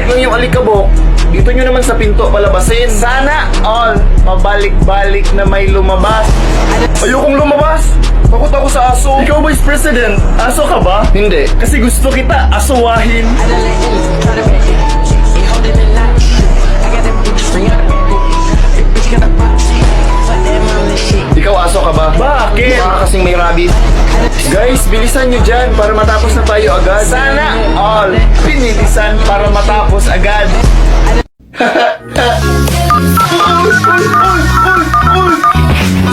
lang yung alikabok, dito nyo naman sa pinto palabasin. Sana all mabalik-balik na may lumabas. Ayokong lumabas. Takot ako sa aso. Ikaw, Vice President, aso ka ba? Hindi, kasi gusto kita asuwahin. Ikaw, aso ka ba? Bakit? Baka kasing may rabbit. Guys, bilisan nyo dyan para matapos na tayo agad. Sana all pinilisan para matapos agad.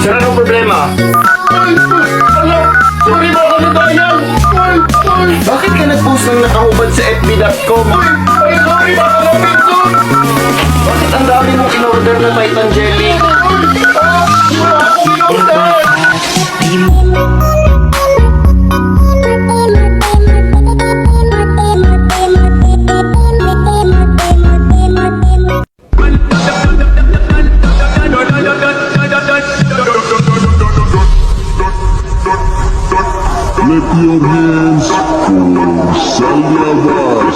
Sira ng problema. Sorry ba kami tayo? Bakit ka nag-post ng nakahubad sa fb.com? Sorry ba kami to? Bakit ang dami mong in-order na Titan Jelly? Wala akong in-order! Flip your hands for Salvador.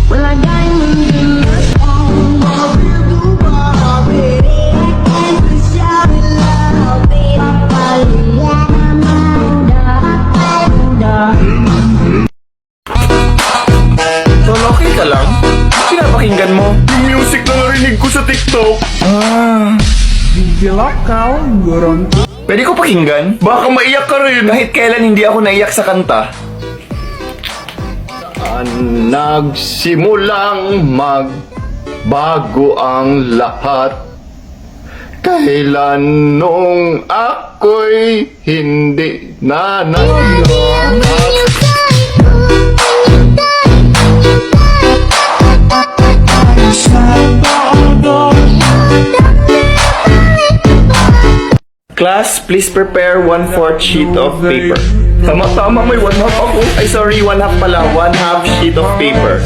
Well, I diamond in the song. Shout it loud, Tol, okay ka lang? Pinapakinggan mo? Yung music na narinig ko sa TikTok. Pwede ko pakinggan? Baka maiyak ka rin. Kahit kailan hindi ako naiyak sa kanta. Nagsimulang magbago ang lahat. Kailan nung ako'y hindi na Class, please prepare 1/4 sheet of paper. Tama-tama, may 1/2 ako. Ay, sorry, 1/2 pala. 1/2 sheet of paper.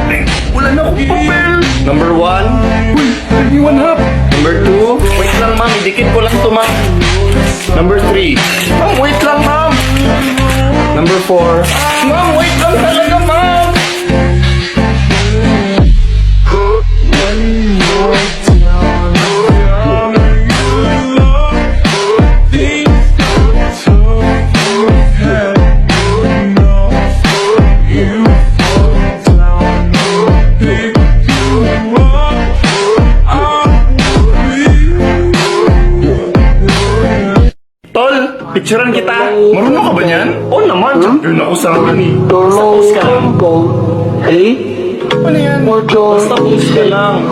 Ay, wala na akong papel. Number 1. Uy, hindi 1/2. Number 2. Wait lang, ma'am. Idikit ko lang ito, ma'am. Number 3. Ma'am, wait lang, ma'am. Number 4. Ma'am, wait lang talaga, ma'am. Picturean kita. Marunong ka ba niyan? Oo naman. Champion ako sa akin eh. Basta post ka lang. Ano yan? Basta post ka lang.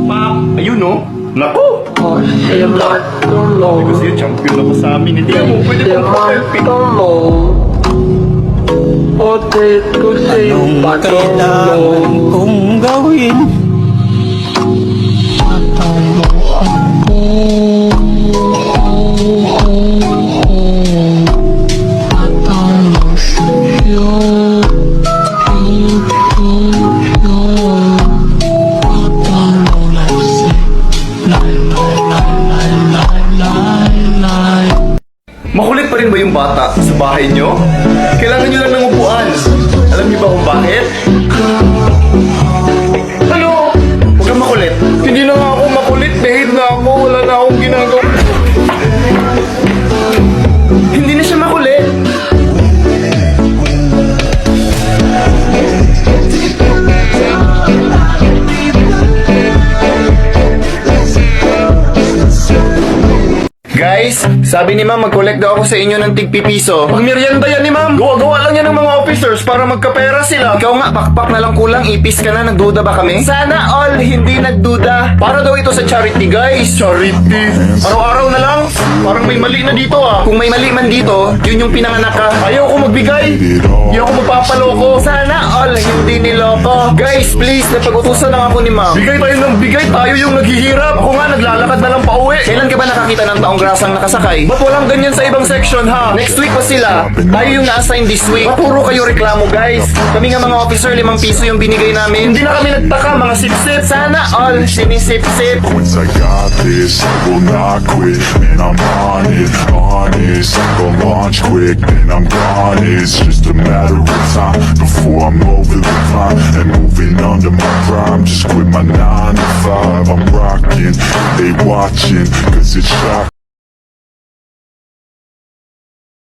Pak! Ayun no? Naku! Sabi ko sa'yo, champion ako sa amin. Hindi mo pwede kong pa-helping. Anong kailangan kong gawin? Makulit pa rin ba yung bata sa bahay nyo? Kailangan nyo lang ng upuan. Alam niyo ba kung bakit? Ano? Huwag kang makulit. Hindi na nga ako makulit. Behave na ako. Wala na akong ginagawa. Hindi na siya makulit. Guys, sabi ni ma'am mag-collect daw ako sa inyo ng tig-pipiso. Pag-merienda yan ni ma'am. Gawa-gawa lang yan ng mga officers para magkapera sila. Ikaw nga, pakpak na lang kulang, ipis ka na, nagduda ba kami? Sana all hindi nagduda. Para daw ito sa charity, guys. Charity? Araw-araw na lang? Parang may mali na dito ah. Kung may mali man dito, yun yung pinanganak ka. Ayaw ko magbigay. Hindi ako magpapaloko. Sana all hindi niloko. Guys, please, napag-utusan lang ako ni ma'am. Bigay tayo ng bigay, tayo yung naghihirap. Ako nga, naglalakad na lang pa uwi. Kailan ka ba nakakita ng taong grasang nakasakay? Ba't walang ganyan sa ibang section ha? Next week pa sila. Tayo yung na-assign this week. Puro kayo reklamo guys. Kami nga mga officer, 5 piso yung binigay namin. Hindi na kami nagtaka, mga sip-sip. Sana all sinisip-sip. Once I got this, I will not quit. Man, I'm on it, this. I'm gon' launch quick, then I'm gone. It's just a matter of time before I'm over the climb and moving under my prime. Just quit my 9 to 5. I'm rocking, they watching, cause it's shocking.